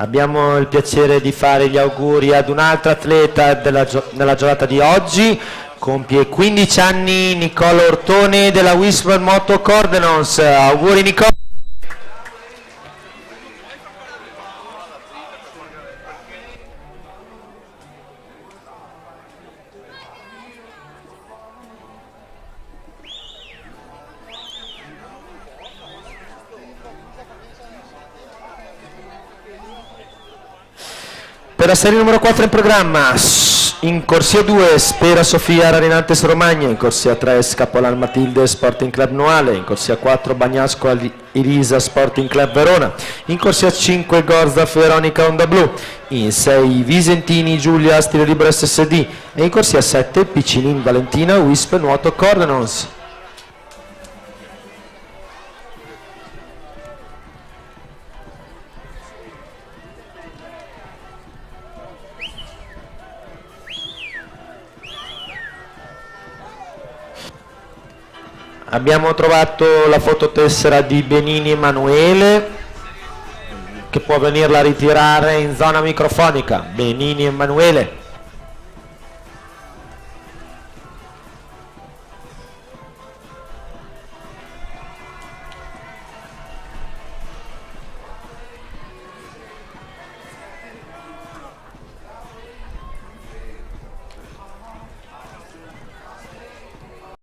Abbiamo il piacere di fare gli auguri ad un altro atleta nella giornata di oggi. Compie 15 anni Nicola Ortone della Whisper Moto Cordenons. Auguri Nicola. Per la serie numero 4 in programma, in corsia 2 Spera Sofia Rarinantes Romagna, in corsia 3 Scapolan Matilde Sporting Club Noale, in corsia 4 Bagnasco Elisa Sporting Club Verona, in corsia 5 Gorzaf Veronica Onda Blu, in 6 Visentini Giulia Stile Libero SSD e in corsia 7 Piccinin Valentina Wisp Nuoto Cordenons. Abbiamo trovato la fototessera di Benini Emanuele che può venirla a ritirare in zona microfonica. Benini Emanuele.